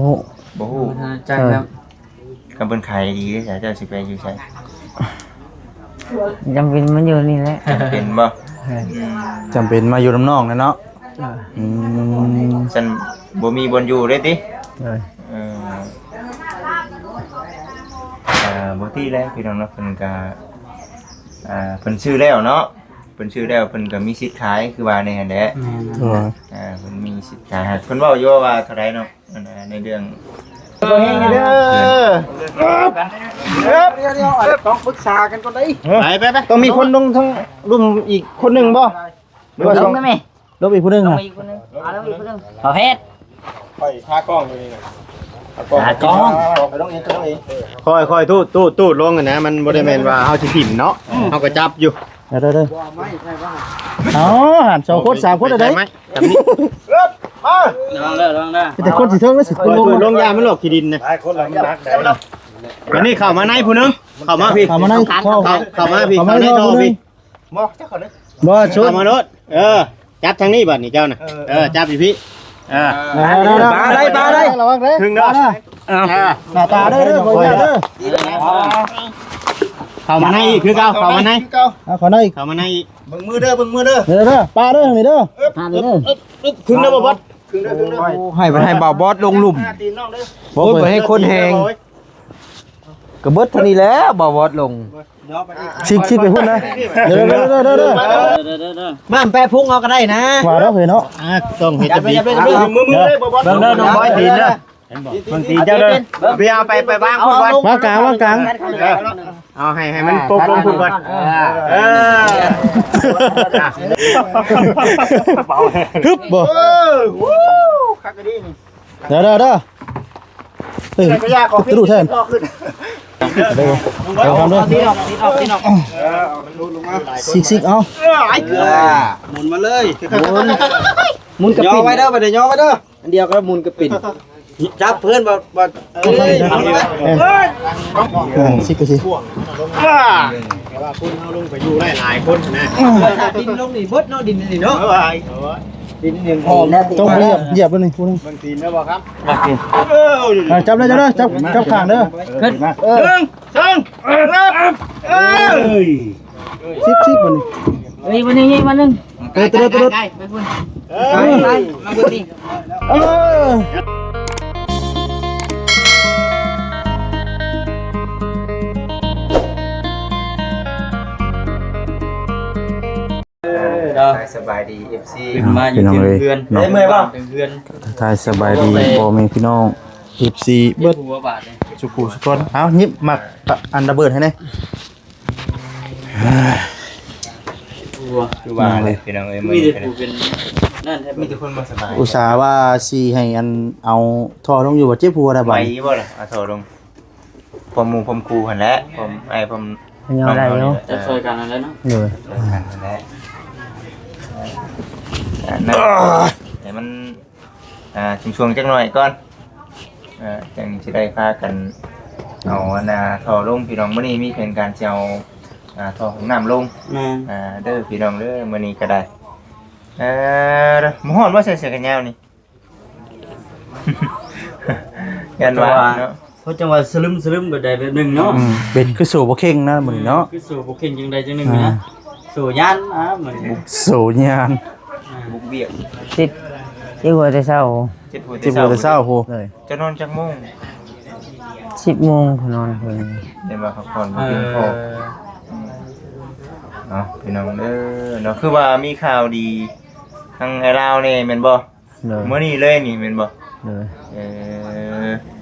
โอ้บ่ฮู้จังครับก็เพิ่นขายดีเด้อเจ้าสิไปอยู่ไสจำเป็นมันอยู่นี่แหละจำเป็นบ่จำเป็นมาอยู่น้ำนองนะเนาะฉันบ่มีบนอยู่เด้ติเออเอบ่ที่แล้วพี่น้องเนาะเพิ่นก็เพิ่นชื่อแล้วเนาะเพิ่นชื่อแล้วเพิ่นก็มีสิทธิ์ขายคือว่าในหั่นแหละเพิ่นมีสิทธิ์ขายเพิ่นเว้าอยู่ว่าเท่าใดเนาะในเรื่องตัวเองเด้อต้องปรึกษากันก่อนได้ไปต้องมีคนลงทั้งรุมอีกคนหนึ่งบ่หรือว่าสองลงอีกคนหนึ่งค่ะประเภทค่อยพากล้องอยู่นี่น่ะหากล้องไปต้องเองต้องเองค่อยตูดลงกันนะมันบ่ได้แม่นว่าเฮาสิถิ่มเนาะเฮาก็จับอยู่เด้ออ๋อหัน2คน3คนได้มั้ยจับนี่ระวังเด้อแต่คนสิเทิงแล้วสิลงยามันหลอกขี้ดินนะคนละนักได้วันนี้เข้ามาในผู้นึงเข้ามาพี่เข้ามาในเข้ามาพี่เข้าในท่อพี่บ่จักคนนึงบ่ชุดเข้ามารถจับทางนี้บัดนี้เจ้าน่ะจับอีพี่ปลาได้ระวังเด้อถึงเด้อหน้าตาเด้อบ่ยากเด้อเข้ามาในอีกคือเก่าเข้ามาในเข้าในเข้ามาในอีกเบิ่งมือเด้อเบิ่งมือเด้อปลาเด้อนี่เด้อถึงเด้อบ่บอสให้บ่าวบอสลงหลุมโอ้ยให้คนแหงกระเบิดเท่านี้แล้วบ่าวบอสลงชิกไปพุ่นนะเด้อบ้านแปะพุ่งเอาก็ได้นะว่าแล้วเฮ้ยเนาะต้องเฮ็ดจังซี่มือเด้อบ่บอสเบิ่งเด้อน้องบอยตีนเด้อบางทีเจ้าเด้อไปเอาไปวางพุ่นไว้วางกลางเอาให้มันปกลงพุ่นก่อนฮึบบ่คักก็ดีนี่เด้อเฮ้ยกระดูแทนเอาทำด้วยตีนออกซิกเอาหมุนมาเลย มุนกระปิ่นย่อไว้เด้อไปเดี๋ยวย่อไว้เด้อ อันเดียวก็มุนกระปิ่นจับเพื่อนบ่ซิกก็สิแต่ว่าคุณเอาลงไปอยู่ได้หลายคนนะดินลงนี่เบิดเนาะดินนี่เนาะดินหนึ่งต้องเหยียบเลยนี่คุณบางทีนะบ่ครับจับเลยจับข้างเด้อขึ้นซิกมันนี่วันนี้วันนึงเตือนไปพุ่นมาบุญนี่สบายดี FC มาอยู่ที่เพื่อนได้เมื่อยป่ะเพื่อนทายสบายดีพ่อแม่พี่น้อง FC เบิดสุขุสุกนเอายิบหมักอันระเบิดให้แน่คือว่าเลยพี่น้องเอ้ยมีแต่ผู้เป็นนั่นแทบมีแต่คนบ่สบายอุตส่าห์ว่าสิให้อันเอาท่อลงอยู่ว่าเจ็บหัวได้บ่ไปบ่ล่ะเอาโทรลงผมหมู่ผมครูหั่นแหละผมผมยอได้เนาะจะช่วยกันอะไรเนาะช่วยกันนั่นแหละนั่นแต่มันช่วงจังหน่อยก่อนจังสิได้พากันเอาท่อลงพี่น้องมื้อนี้มีแผนการสิเอาท่อของน้ำลงเด้อพี่น้องเด้อมื้อนี้ก็ได้หมู่ฮ้อนบ่ใส่เสื้อกันยาวนี่ยันว่าเนาะเพราะจังหวะสลึมก็ได้แบบนึงเนาะเป็นคือสู่บ่เข่งนะมื้อนี้เนาะคือสู่บ่เข่งจังได๋จังนึงนะสู่ยานเหมือนสู่ยานบุกเบียกติดที่หัวแต่เช้าที่หัวแต่เช้าโหจะนอนจักโมง10 โมงนอนเพิ่นเห็นว่าพักผ่อนบ่เพียงพอเนาะพี่น้องเด้อเนาะคือว่ามีข่าวดีทางไอ้ลาวนี่แม่นบ่มื้อนี้เลยนี่แม่นบ่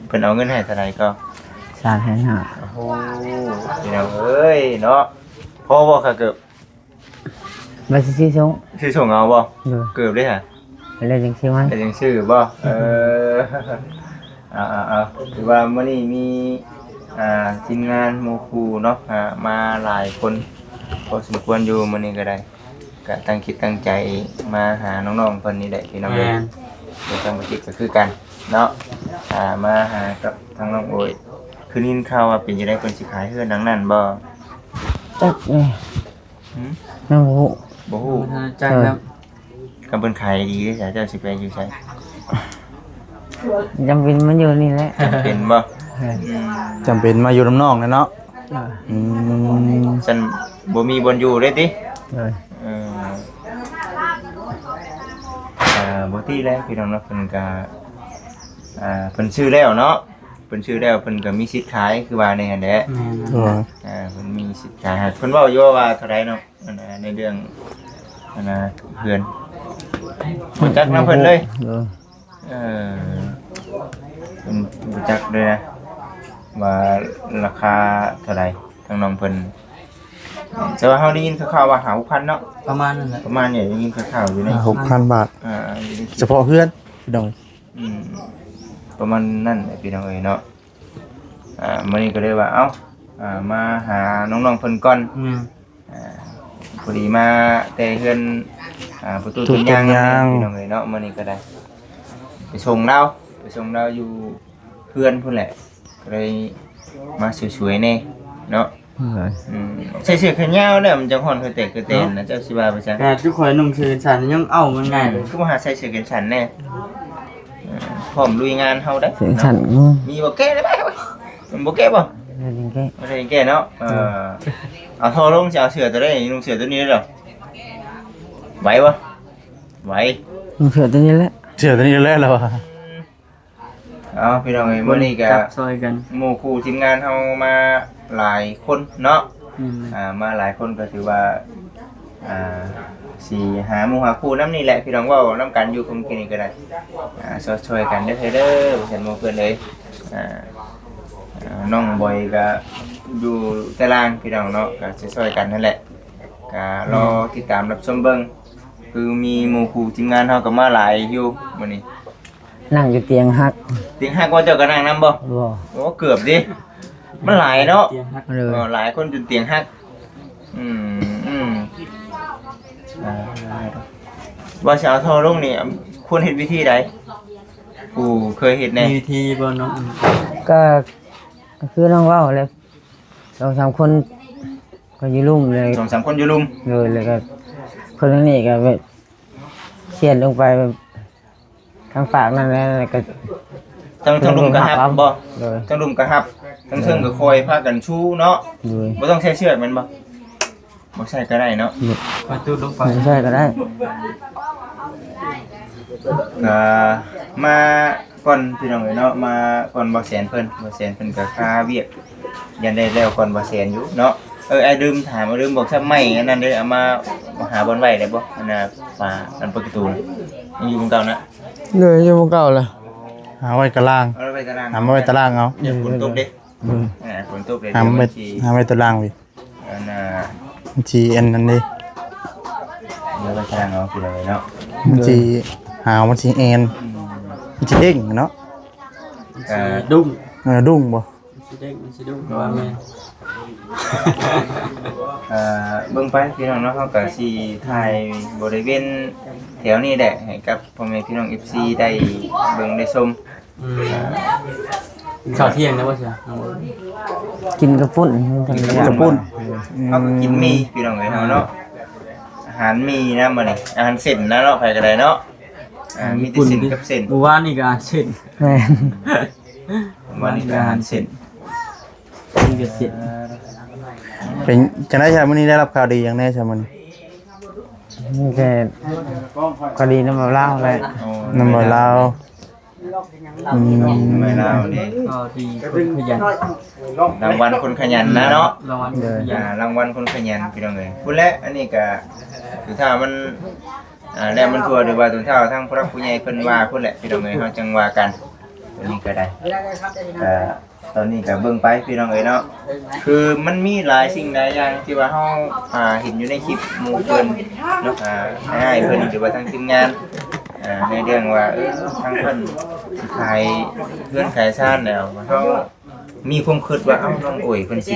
เพิ่นเอาเงินให้เท่าไหร่ก็3,500โอ้โหพี่น้องเอ้ยเนาะพอบ่ค่ะเกือบบ่สิส่งเอาบ่เกือบได้ฮะแล้วจังซี่ว่าแต่ยังชื่อบ่ถือว่ามื้อนี้มีทีมงานหมู่ครูเนาะมาหลายคนพอสมควรอยู่มื้อนี้ก็ได้ก็ตั้งคิดตั้งใจมาหาน้องๆเพิ่นนี่แหละพี่น้องเอ้ยเดี๋ยวทางบ่จิตก็คือกันเนาะมาหากับทางน้องโอยคือนินข่าวว่าเป็นจังได๋เพิ่นสิขายเฮือนหลังนั้นบ่จักน้องบ่ฮู้จักครับ ก็เพิ่นขายดีเด้อเจ้าสิไปอยู่ไส จำเป็นมันอยู่นี่แหละ เป็นบ่ จำเป็นมาอยู่น้ำนองนะเนาะอืม ฉันบ่มีบนอยู่เลยติ เลย เออบ่ตีแล้วพี่น้องเนาะเพิ่นก็เพิ่นชื่อแล้วเนาะเพิ่นชื่อแล้วเพิ่นก็มีสิทธิ์ขายคือว่าในหั่นแหละ เออ เพิ่นมีสิทธิ์ขายเพิ่นเว้าอยู่ว่าเท่าใดเนาะในเรื่องเพื่อนรู้จักนำเพิ่นเลย เลย เพิ่นรู้จักเลยนะว่าราคาเท่าใดทางน้องเพิ่นแต่ว่าเฮาได้ยินข่าวๆว่า5,000เนาะ ประมาณนั้นแหละ ประมาณนี้ได้ยินข่าวๆอยู่ใน 6,000 บาท อยู่ใน เฉพาะเพื่อนพี่น้อง ประมาณนั่นแหละพี่น้องเอ้ยเนาะมื้อนี้ก็เลยว่าเอ้ามาหาน้องๆเพิ่นก่อนพอดีมาแต่เฮือนประตูต้นยางพี่น้องเอ้ยเนาะมื้อนี้ก็ได้ไปส่งเราอยู่เพื่อนพุ่นแหละก็เลยมาสวยๆแน่เนาะ เลย ใส่เสื้อแขนยาวเนี่ยมันจะฮ้อนคือเตนนะเจ้าสิว่าไปจัง แต่ทุกคนนุ่งเสื้อฉันยังเอามันง่ายเลย คือมาหาใส่เสื้อแขนสั้นแน่พร้อมลุยงานเฮาได้ เสียงสั่น มีบ่แก้ได้ไหมมันบ่แก้บ่ เลยจริงแค่ ไม่ได้แก้เนาะเอาทอลงจะเอาเสือตัวได้ลงเสือตัวนี้ได้หรอไหวปะไหว มึงเสือตัวนี้แหละ เชื่อตัวนี้แล้วล่ะว่า เอาพี่น้องเอ้ยมื้อนี้ก็ จับซอยกัน หมู่คู่ทีมงานเฮามาหลายคนเนาะมาหลายคนก็ถือว่าสิหาหมู่หาคู่นำนี่แหละพี่น้องเว้านำกันอยู่คุมกินนี่ก็ได้ช่วยๆกันเด้อเด้อเห็นหมู่เพิ่นเลยน้องบอยก็อยู่ตารางพี่น้องเนาะก็จะช่วยกันนั่นแหละก็รอติดตามรับชมเบิ่งคือมีหมู่คู่ทีมงานเฮาก็มาหลายอยู่มื้อนี้ นั่งอยู่เตียงหัก ติงฮักว่าเจ้าก็นั่งนำบ่ บ่ โอ้เกือบดิมันหลายเนาะ เตียงฮัก เลย หลายคนจนเตียงฮักว่าสิเอาโทรลงนี่ควรเฮ็ดวิธีใดกูเคยเฮ็ดแน่ มีทีบ่น้อง ก็คือน้องเว่าเลย2-3คนก็อยู่ลุ่มเลย 2-3คนอยู่ลุม เลยก็คนนี้ก็แบบเขียนลงไปทางปากนั่นแหละก็ ทั้งลุมก็ฮับบ่ เลย ทั้งลุมก็ฮับทั้งเทิงก็คอยพากันชูเนาะ เลย บ่ต้องใช้เชือกแม่นบ่บ่ใช่ก็ได้เนาะ ประตูลงไป ไม่ใช่ก็ได้ ก็มาก่อนพี่น้องเอ้ยเนาะมาก่อนบ่แสนเพิ่นก็ค่าเวียกยันได้แล้วก่อนบ่แสนอยู่เนาะไอ้ลืมถามลืมบอกซะไม่อันนั้นเด้อเอามาหาบอนไว้ได้บ่อันน่ะฝาอันประตูยังอยู่บนเก่านะ เลยอยู่เก่าเลย หาไว้กระล่าง เอาไว้ตาราง หาไว้ตารางเอา เดี๋ยวฝนตกเด้ฝนตกเด้ หาไว้ตารางพี่ อันน่ะ บัญชีอันนั้นดิ เดี๋ยวไปตารางเอาคืออะไรเนาะ บัญชีหาบัญชีเอ็นบัญชีเด้งเนาะ ดุ้ง ดุ้งบ่ สิเด้งสิดุ้งว่าแม่ เบิ่งไปพี่น้องเนาะเฮาก็สิถ่ายบริเวณแถวนี้แหละให้กับพ่อแม่พี่น้อง FC ได้เบิ่งได้ชม ข้าวเที่ยงนะว่าใช่ กินกระปุ้น กระปุ้น เฮาก็กินหมี่พี่น้องเอ้ยเฮาเนาะอาหารหมี่นะมื้อนี้อาหารเส้นนะเนาะไผก็ได้เนาะมีแต่เส้นกับเส้น เมื่อวานนี่ก็อาเช่น แม่น วันนี้ก็อาหารเส้น มีก็เสร็จ เป็นจังได๋ใช่มื้อนี้ได้รับข่าวดีอย่างแน่ใช่มื้อนี้ นี่แค่คดีน้ำมันเล่าเลย นำบ่ลาวอืม ไม่ลาวนี่ ก็ดีคนขยัน รางวัลคนขยันนะเนาะ รางวัลขยัน รางวัลคนขยันพี่น้องเอ้ยพูดแล้วอันนี้ก็ถือถ้ามันแล้วมันทั่วหรือว่าถึงเท่าทั้งผู้รักผู้ใหญ่เพิ่นว่าพุ่นแหละพี่น้องเอ้ยเฮาจังว่ากันอันนี้ก็ได้ตอนนี้ก็เบิ่งไปพี่น้องเอ้ยเนาะคือมันมีหลายสิ่งหลายอย่างที่ว่าเฮาเห็นอยู่ในคลิปหมู่เพิ่นเนาะให้เพิ่นหรือว่าทางทีมงานในเรื่องว่าทางเพิ่นสิขายเพื่อนขายซ่านแล้วเฮามีความคิดว่าเอ้าน้องโอ้ยเพิ่นสิ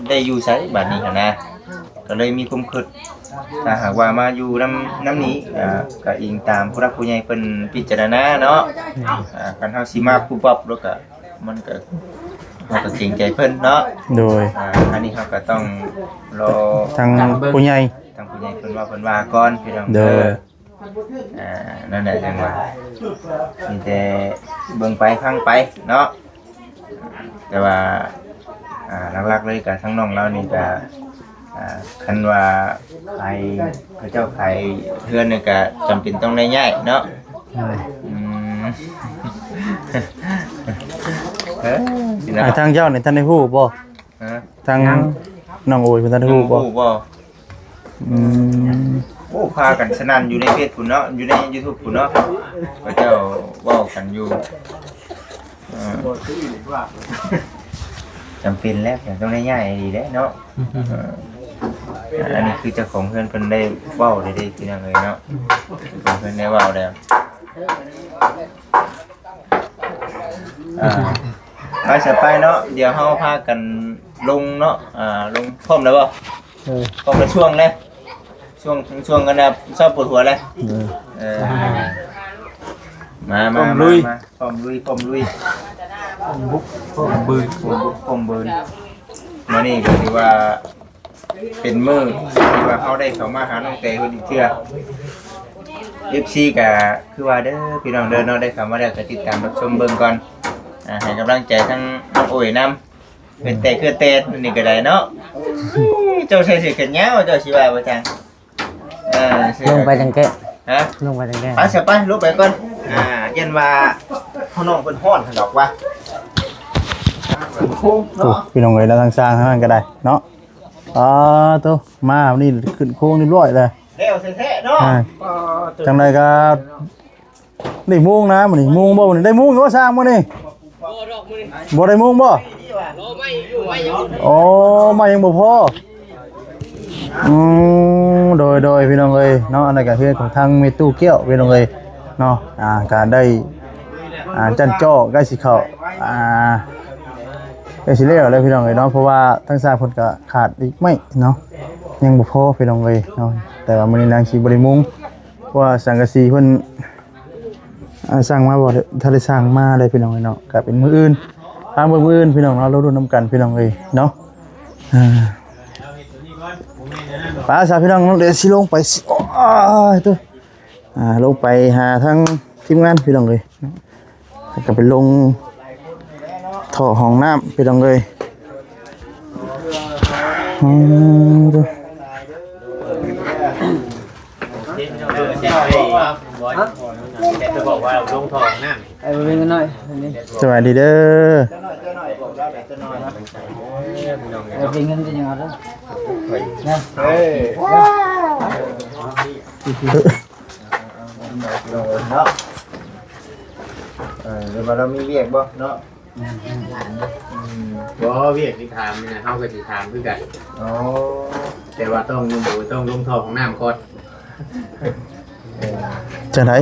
ได้อยู่ไสบัดนี้หั่นนะก็เลยมีความคิดถ้าหากว่ามาอยู่น้ำนี้ก็อิงตามผู้รักผู้ใหญ่เพิ่นพิจารณาเนาะคันเฮาสิมาปุ๊บปั๊บแล้วก็มันก็เฮาก็เกรงใจเพิ่นเนาะ โดย อันนี้เฮาก็ต้องรอ ทางผู้ใหญ่ ทางผู้ใหญ่เพิ่นว่าก่อนพี่น้อง เด้อ นั่นแหละจังว่ามีแต่เบิ่งไปฟังไปเนาะแต่ว่าหลักๆเลยกับทั้งน้องเรานี่ก็คันว่าใครพระเจ้าใครเพื่อนนี่ก็จำเป็นต้องได้ย้ายเนาะทางเจ้านี่ท่านได้ฮู้บ่ทางน้องโอยเพิ่นท่านได้ฮู้บ่โอ้พากันสนั่นอยู่ในเฟซพุ่นเนาะอยู่ใน YouTube พุ่นเนาะพระเจ้าเว้ากันอยู่จำเป็นแล้วต้องได้ย้ายดีได้เนาะอันนี้คือเจ้าของเพื่อนเพิ่นได้เว้าได้พี่น้องเลยเนาะเพิ่นได้เว้าแล้วไปสิไปเนาะเดี๋ยวเฮาพากันลงเนาะลงพร้อมแล้วบ่พร้อมแล้วช่วงเลยช่วงกันนะชอบปวดหัวเลยมาพร้อมลุยพร้อมลุยบุกบืนมานี่ก็ถือว่าเป็นมื้อที่ว่าเขาได้เข้ามาหาน้องเตยคนอีกเทื่อ FC ก็คือว่าเด้อพี่น้องเด้อเนาะได้เข้ามาแล้วก็ติดตามรับชมเบิ่งก่อนให้กำลังใจทั้งน้องโอยนำเป็นแต่คือเตดนี่ก็ได้เนาะเจ้าใส่เสื้อแขนยาวเจ้าสิว่าบ่จังลงไปจังแกะฮะลงไปจังแกะไปเสียไปลุกไปก่อนยันว่าเฮาน้องเพิ่นฮ้อนหั่นดอกว่าพี่น้องเอ้ยแล้วทางสร้างทางนั้นก็ได้เนาะตัวมานี่ขึ้นโค้งเรียบร้อยเลยแล้วแท้ๆเนาะจังไดก็ได้มุ้งนะมื้อนี้มุ้งบ่มื้อนี้ได้มุ้งอยู่ว่าสร้างมื้อนี้บ่ได้มุ้งบ่โอ้ไม่ยังบ่พอโดยพี่น้องเอ้ยเนาะอันนั้นก็คือของทางเมตู้เกี้ยวพี่น้องเอ้ยเนาะการได้จันจ้อใกล้สิเข้าใกล้สิแล้วเลยพี่น้องเอ้ยเนาะเพราะว่าทั้งสร้างเพิ่นก็ขาดอีกไม่เนาะยังบ่พอพี่น้องเอ้ยเนาะแต่ว่ามื้อนี้นางสิบ่ได้มุงเพราะว่าสังกะสีเพิ่นสร้างมาบ่ถ้าได้สร้างมาเลยพี่น้องเอ้ยเนาะก็เป็นมื้ออื่นทางมื้ออื่นพี่น้องเรารุ่นนํกันพี่น้องเอ้ยเนาะป้าสาวพี่น้องเดี๋ยวสิลงไปตัวลงไปหาทั้งทีมงานพี่น้องเลยก็ไปลงท่อห้องน้ำพี่น้องเลยตัวจะบอกว่าลงท่อห้องน้ำไปเบิ่งกันหน่อยสวัสดีเด้อเป็นเงินจะยังไงเด้อนะเนาะเดี๋ยวเรามีเวียกบ่เนาะบ่เวียกที่ถามเนี่ยเฮาก็สิถามคือกันแต่ว่าต้องลงท่อของน้ำก่อนจะไหน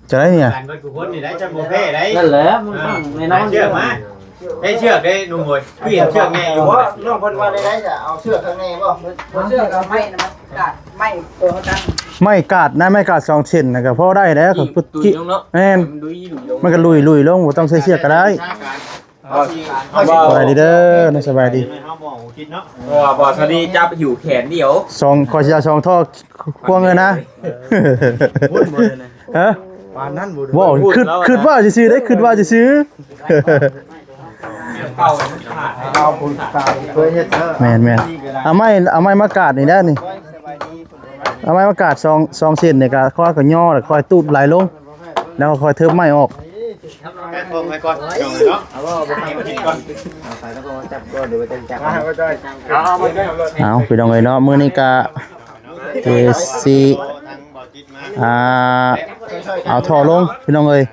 เนี่ยการก็ทุกคนนี่ได้จะบ่แพ้ได้นั่นแหละมันต้องในน้องเชือกมาได้เชือกได้นุ่มโหยเปลี่ยนเชือกแน่อยู่บ่น้องเพิ่นว่าได้จะเอาเชือกข้างในบ่เชือกเอาไม้นะมันกาดไม้ตัวเขาตั้งไม่กาดนะไม่กาด2เส้นนะก็พอได้แล้วก็พุทธิแม่นมันก็ลุยลงบ่ต้องใช้เชือกก็ได้สบายดีเด้อสบายดีบ่สวัสดีจับอยู่แขนเดียว2ขอสิเอา2ท่อควงเลยนะฮะปานนั้นบ่ว้าวคิดว่าสิซื้อได้คิดว่าสิซื้อเอาปุ่นตาเพื่อเฮ็ดแม่นเอาไม้มากาดนี่ได้นี่เอาไม้มากาด2เส้นนี่ก็ค่อยก็ย่อแล้วค่อยตูดไหลลงแล้วค่อยเทิบไม้ออกไปก่อนเนาะใส่แล้วก็จับก่อนเดี๋ยวไปจับเอาไปดองเลยเนาะมื้อนี้ก็สิเอาท่อลงพี่น้องเอ้ย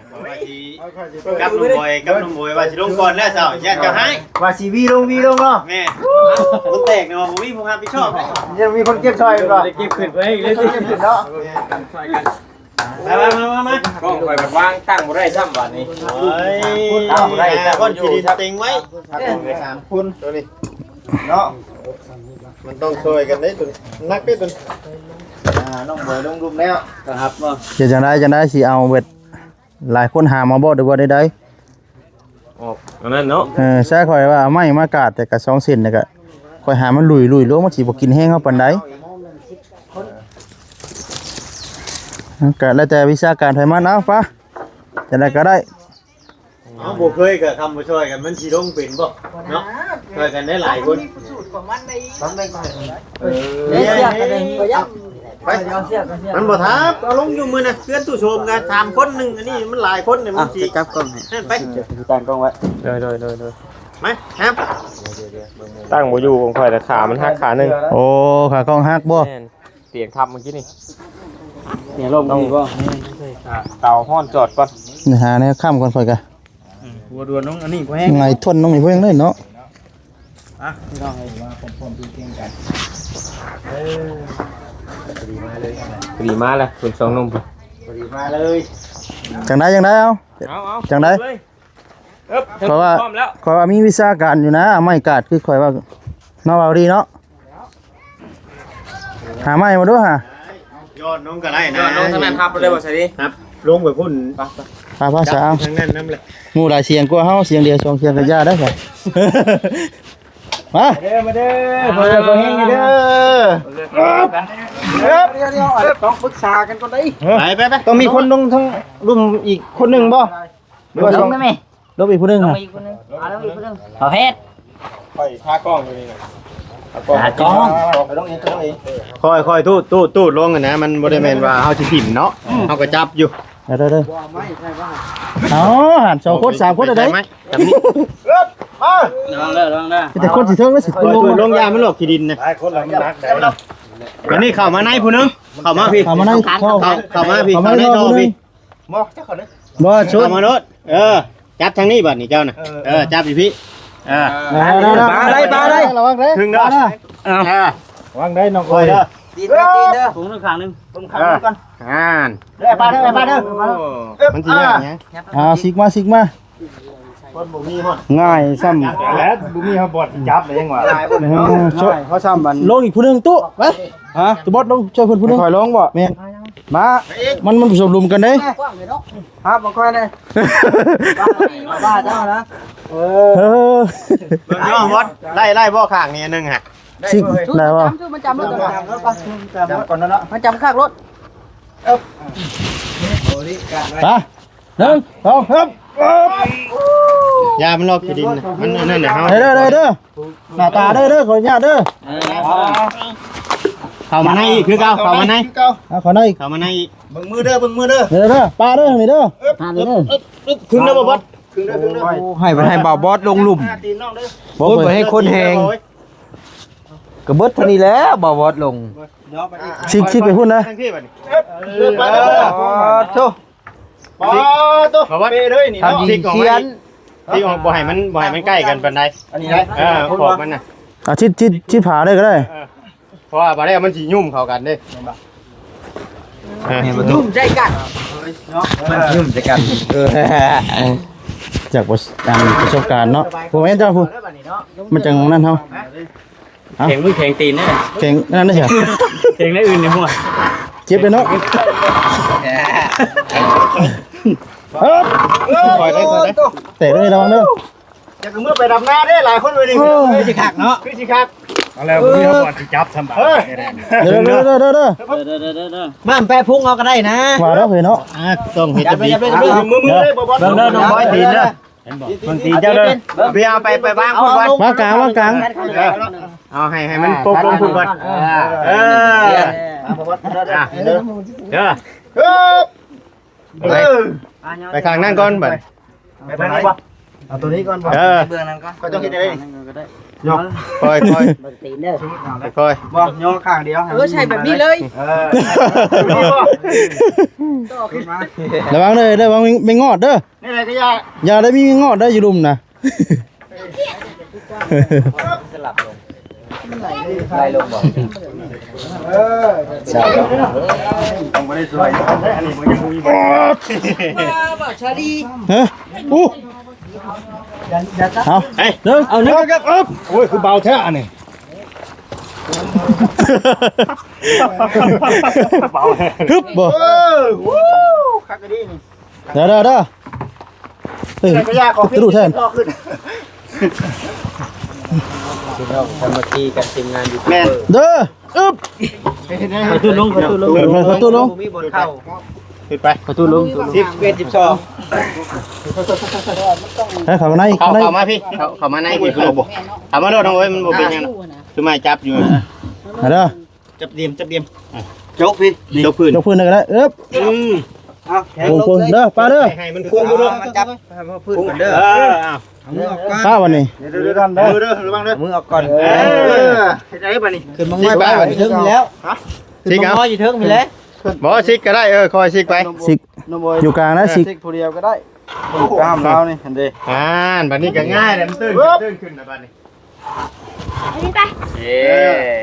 กับนุ่มบอยว่าสิลงก่อนแล้วเจ้าญาติจะให้ว่าสิวีลงเนาะแม่มันแตกเนาะบ่มีผู้รับผิดชอบยังมีคนเก็บซอยก่อนเก็บขึ้นไว้อีกเลยสิเก็บขึ้นเนาะมากล้องไปมันวางตั้งบ่ได้ซ้ำบัดนี้ตั้งบ่ได้แต่คนสิเต็งไว้3คนตัวนี้เนาะมันต้องช่วยกันได้ตัวนักเด้ตัวน้องบอยลงรุมแล้วครับบ่จะจังได๋สิเอาเบ็ดหลายคนหามาบ่ได้บ่ได้ออกอันนั้นเนาะใช่ค่อยว่าไม้มากาดแต่ก็2เส้นนี่ก็ค่อยหามันลุยลงมันสิบ่กินแห้งเฮาปานใด ก็แล้วแต่วิชาการไผมันเอาปะจะได้ก็ได้ เอาบ่เคยกับคำบ่ช่วยกันมันสิลงเป็นบ่เนาะช่วยกันได้หลายคนมันบ่ทับเอาลงอยู่มื้อน่ะเพื่อนตู้โชมกัน3คนนึงอันนี้มันหลายคนเนี่ยมันสิจับกล้องให้ไปตั้งกล้องไว้เลยมาครับ ตั้งบ่อยู่ผมค่อยแต่ขามันหักขาหนึง โอ้ขากล้องฮักบ่ แม่นเตียงทับเมื่อกี้นี่เนี่ยลมนี่บ่เตาฮ้อนจอดก่อน นี่หาแนวข้ามก่อนค่อยกะ หัวดวนน้องอันนี้บ่แห้ง ไงทนน้องนี่เพิ่นเลยเนาะ อ่ะพี่น้องให้มาพร้อมๆจริงๆกันดีมาเลย ดีมาแล้วคุณสองนม ดีมาเลย จังไดเอา เอา จังได เพราะว่า พร้อมแล้ว ขอยว่ามีวิชาการอยู่นะไม้กาดคือข่อยว่าเนาะเอาดีเนาะหาไม้มาดูหา ย้อนน้องก็ได้นะ ลงทางนั้นทับเลยบ่ใช่ดิ ครับลงไปพุ่น พาภาษาเอา ทางนั้นน้ำเลย หมู่หลายเสียงกว่าเฮาเสียงเดียวสองเสียงก็ย่าได้ค่ะ มาเด้อมาเด้อบ่ได้บ่เฮงเด้อ ต้องปรึกษากันก่อนได้ ไป ต้องมีคนลงทั้งรุมอีกคนหนึงบ่หรือว่าสอง ได้ไหม ลบอีกคนหนึง ลง อ่ะ มาอีกคนนึงเอาแล้วอีกคนนึงเอาเฮ็ด ค่อยพากล้องอยู่นี่นะ หากล้อง ค่อยตู้ลงกันนะมันบ่ได้แม่นว่าเฮาสิถิ่มเนาะเฮาก็จับอยู่ เด้อเอาหันสองคนสามคนได้ ไหมจับนี่ ระวังเด้อระวังเด้อ แต่คนสิเทิงแล้วสิคนลง ลงยามันหลอกขี้ดินนะอันนี้เข้ามาในผู้นึงเข้ามาพี่ เข้ามาในเข้า เข้ามาพี่เข้าในท่อพี่ บ่ชุด เข้ามารถจับทางนี้บัดนี่เจ้าน่ะจับพี่ปลาได้ระวังเด้อ ถึงเด้อ ระวังได้น้อง คอยเด้อ ตีนเด้อ ถุงนึงข้างนึง ผมขับก่อน เด้อปลาเด้อมันสิยากหยัง ซิกมา คนบ่มีฮอด ง่ายซ้ำ แล้วบ่มีฮอดบอดจับเลยยังว่า ช่วยเขาซ้ำมันลงอีกผู้นึงตุ๊ไปฮะตุ๊บอสลงช่วยเพิ่นผู้นึงคอยลงบ่แม่นมามันผสมรวมกันเด้ ครับบ่ค่อยเลยบ้าเจ้านะ เออ เบิ่งย่อฮอดไล่บ่ข้างนี้นึงฮะ ซิกได้บ่ มันจำรถจำก่อนนะเนาะมันจำข้างรถ ไป1 2 3 ยามันลอกขี้ดินน่ะมันนั่นน่ะเฮา เด้อหน้าตาเด้อขออนุญาตเด้อ เข้ามาในอีกคือเก่าเข้ามาใน ขอหน่อย เข้ามาในอีก เด้อปลาเด้อนี่เด้อ หาเด้อ ถึงแล้วบ่บอส ให้บ่าวบอสลงหลุม บ่ไปให้คนแหง กระเบิดเท่านี้แล้วบ่าวบอสลง ซิกไปพุ่นนะ ทางที่บัดนี้ โธ่ บ่บอสเลยนี่ ทำยิงเขียน ที่ออกบ่ให้มันใกล้กันปานใดอันนี้ได้ขอบมันน่ะ ชิดผาได้ก็ได้ เพราะว่าบ่ได้มันสิยุ่มเข้ากันเด้ ยุ่มใจกัน ยุ่มจะกันจากประสบการณ์เนาะผมเห็นจ้าพูมันจังนั่นเฮา แข็งมือแข็งตีนเนี่ย เก่งนั่นได้ใช่ แข็งในอื่นในหัว เจ็บเลยเนาะ คอยได้ เตะด้วยระวังเด้อ จะเมื่อไปดำนาได้หลายคนเลยดิคือสิคักเนาะคือสิคักเอาแล้วมีเขาบอดสิจับทำบาปเด้อ เด้อเด้อเด้อ บ้านแปรพุ่งเอาก็ได้นะ ว่าแล้วเฮ้ยเนาะ ต้องเฮ็ดจะดีมือเด้บ่บอสเด้อน้องบอยตีนเด้อเห็นบ่บางทีเจ้าเด้อไปเอาไปวางพุ่นก่อน มากลาง เอาให้มันโปกลงพุ่นก่อนไปข้างนั่นก่อนบัดไปไหนบ่เอาตัวนี้ก่อนบ่เบื้องนั้นก่อนก็ต้องเฮ็ดได้ยกค่อย ตีนเด้อ บ่ย่อข้างเดียว ใช่แบบนี้เลย ระวังเลยระวังไม่งอดเด้อ นี่อะไรก็ยา อย่าได้มีงอดได้อยู่ลุมนะ ไล่ลงบ่ ต้องบ่ได้สวยอันนี้มันยังมีบ่ บ่ชาลี เฮ้ยอู้เอา เฮ้ย เด้อ เอานึกกันโอ้ยคือเบาแท้อันนี้เบา ฮึบบ่คักกะดีนี่ เด้อเฮ้ย ก็ยากของ กระดูแทน ขึ้น สามัคคีกับทีมงานอยู่ แม่น เด้อ อึ๊บ ประตูลงประตูลง ประตูลง มีบนเข้า ขึ้นไป ประตูลง 11 12 ให้เข้าใน เข้ามาพี่เข้ามาในพี่คือบ่เข้ามาโดดน้องเอ้ยมันบ่เป็นหยังคือมาจับอยู่ มาเด้อ จับเดียมจับเดียม จกพี่ ยกพื้น ยกพื้นได้ก็ได้อึ๊บ เอาแขน พุ่ง ลง พุ่ง เลย เด้อป้าเด้อ ให้มันพุ่งดู มันจับให้มันพื้นก่อนเด้อ อ้าว เอามือออกก่อน ป้าวันนี้ เดี๋ยวกันเด้อระวังเด้อ เอามือออกก่อน เฮ็ดได้บ่นี่ ขึ้นมังน้อยบ้านถึงแล้ว สิก มัง เอา น้อยอยู่ถึงพี่แล้ว บ่สิกก็ได้คอยสิกไป สิกอยู่กลางนะสิก ผู้เดียวก็ได้กล้ามเรานี่เห็นดิ บัดนี้ก็ง่ายแล้วมันตื้นขึ้นนะบัดนี้ เย้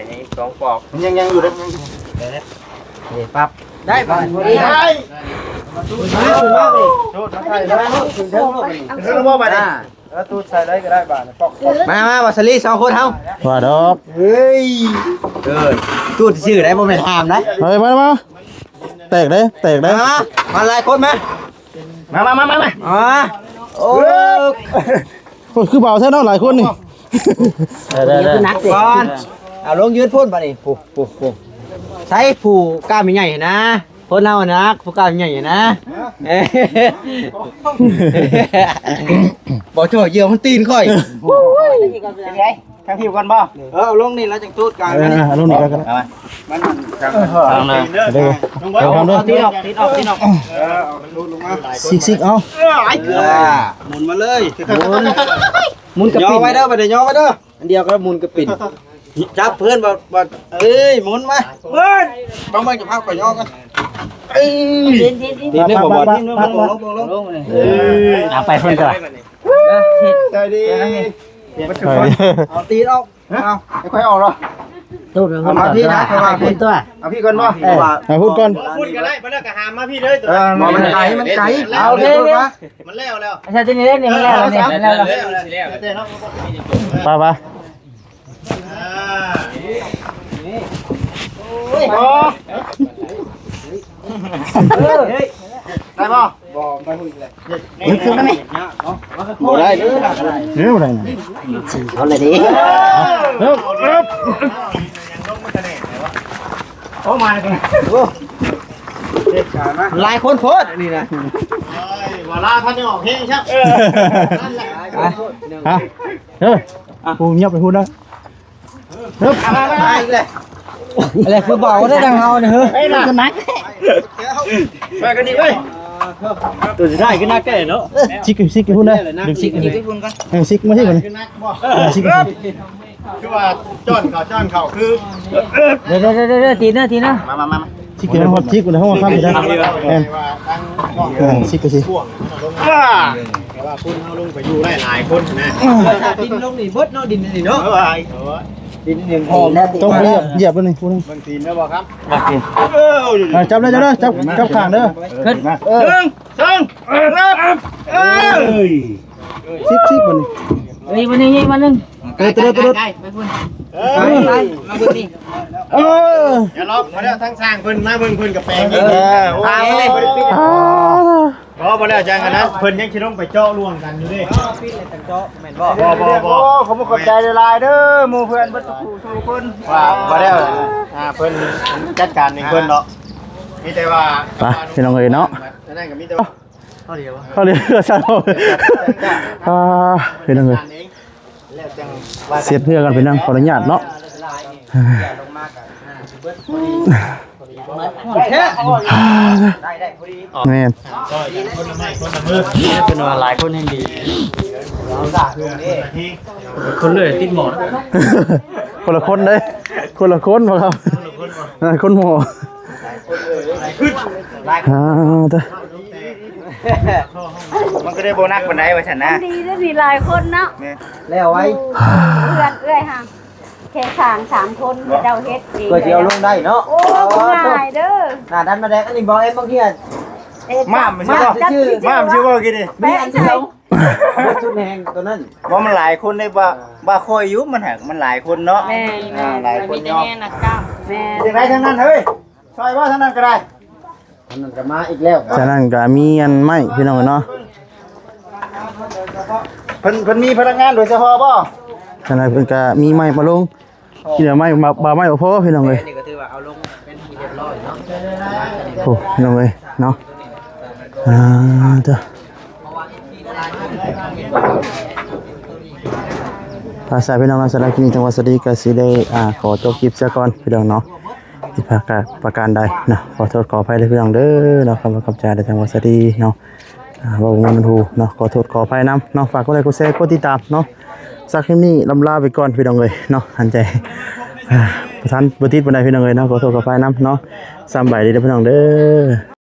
ยังสองปอก มันยังอยู่เด้อ นี่ปั๊บได้ป่ะพอดีได้ขึ้นมาดิขึ้นเทิงลูกนี่ เรื่องบ่บัดนี้ แล้วตูดใส่ได้ก็ได้บ้านปอกมาวัสลี2คนเฮา ว่าดอก เฮ้ยเกินตูดชื่อได้บ่แม่นถามนะ เฮ้ยมาแตกได้แตกได้ มาหลายคนมา โอ้ โอ้ยคือเบาแท้เนาะหลายคนนี่ นักก่อนเอาลงยืนพ่นมาดิผู้ใช้ผู้กล้ามใหญ่ๆนะพ่นเรานะผู้กล้ามใหญ่ๆนะบ่จ่อเยี่ยวมันตีนค่อย เป็นไงทางพี่ก่อนบ่ เอาลงนี่แล้วจังตูดกลาง เอ นะ อลงนี่ก็ได้ ทางเลย เด้อเดี๋ยวทำเด้อ ตีนออกสิกเอา หมุนมาเลยหมุนกระปิ่นย่อไว้เด้อไปเดี๋ยวย่อไว้เด้ออันเดียวก็หมุนกระปิ่นจับเพื่อนบ่เอ้ยหมุนมาเบิ้ลบางจะพักก่อนย่อกันตีนได้บ่บ่ตีนลงเอาไปเพิ่นก่อน ใจดี เอาตีนออกเอา ค่อยออกหรอ ตู้เพิ่น มาพี่นะ เป็นตัว เอาพี่ก่อนบ่ มาพูดก่อน พูดก็ได้บ่เลิกก็หามมาพี่เลยตัว มันไกลเอาโอเค มันแล้วแล้ว ใช่ตัวนี้เล่นนี่มันแล้วนี่แล้ว ป้า ได้บ่ บ่ได้เด้อ เร็วได้นะ เขาเลยดิ เร็ว โอ้มาเลย หลายคนโพดนี่นะ เวลาท่านจะออกเพลงครับ ฮะเฮ้ยพูดเงียบไปพูดนะเฮ้ย มาอีกเลยอะไรคือเบาได้ดังเฮาเนี่ยเฮ้ย ตัวนัก ไปกันดีเว้ย ตัวสุดท้ายก็น่าแก่เนาะ ซิกพูดได้ดึงซิกซิกมาที่ก่อนซิก คือว่าจ้อนเขาคือ เดี๋ยวตีนะ มา ซิกนะฮอตซิกนะห้องข้ามไปได้แอนซิกก็ซิ แต่ว่าคุณเขาลงไปอยู่ได้หลายคนนะ ดินลงนี่เบิดเนาะดินนี่เนาะ ดินนี่หอม ต้องเหยียบด้วยนี่พูด บางทีนะบอกครับ จับเลยจับข้างเด้อ ขึ้น ซิกมัน เฮ้ยมันนี่มันนึง เตะ ไปพุ่นมาพุ่นนี่ อย่าล็อกมาแล้วทั้งสร้างเพิ่นมาเพิ่นกับแปลงอีก ตามเลย เพราะบ่แล้วจังกันนะเพิ่นยังสิลงไปเจาะร่วงกันอยู่ดิ แม่นบ่ บ่ผมบ่เข้าใจหลายเด้อหมู่เพื่อนเบิดทุกคนว่าบ่แล้วเพิ่นจัดการเองเพิ่นเนาะมีแต่ว่า ไปพี่น้องเอ๋ยเนาะ นั่นก็มีแต่ เขาเรียกชาโน่พี่น้องเอ๋ยเสียเพื่อกันพี่น้องขออนุญาตเนาะ ได้พอดี แม่น เป็นว่าหลายคนให้ดี ที่ คนเลยติดหมอน คนละคนเลยคนละคนบ่ครับคนหมอเด้อ มันก็ได้โบนัสปานใดว่าฉันนะ ดีหลายคนเนาะ แล้วไว้ เพื่อนเอ้ยค่ะแค่สามคนเจ้าเฮ็ดดี ก็สิเอาลงได้เนาะ โอ้ง่ายเด้อ หน้าดันมาแดงอันนี้บ่เอ็มบางที มามันชื่อว่ากินดิ มีอันเดียวชุดแหงตัวนั้น ว่ามันหลายคนได้ว่าคอยยุบมันหักมันหลายคนเนาะ แม่ หลายคน มีแต่ เนาะ แน่นักก้าวแม่ ยังไงทั้งนั้นเฮ้ยซอยว่าทั้งนั้นก็ได้ อันนั้นก็มาอีกแล้ว ฉะนั้นก็มีอันไม้พี่น้องเนาะ เพิ่นมีพนักงานโดยเฉพาะบ่ ฉะนั้นเพิ่นก็มีไม้มาลง กินแบบไม่บ่ไม่พอพี่น้องเลย นี่ก็ถือว่าเอาลงเป็นที่เรียบร้อยเนาะ โอ้พี่น้องเลยเนาะเจ้าภาษาพี่น้องสารกินจังหวัดสระบุรีก็สิได้ขอจบคลิปซะก่อนพี่น้องเนาะที่ประการใดนะขอโทษขออภัยด้วยพี่น้องเด้อเนาะคำว่าคำจาในจังหวัดสระบุรีเนาะว่าบ่มันถูกเนาะขอโทษขออภัยนำเนาะฝากกดไลค์กดแชร์กดติดตามเนาะสักคลิปนี้ลำลาไปก่อนพี่น้องเลยเนาะหันใจประธานบ่ติดบ่ได้พี่น้องเลยเนาะขอโทษขออภัยนำเนาะสำบายดีเด้อพี่น้องเด้อ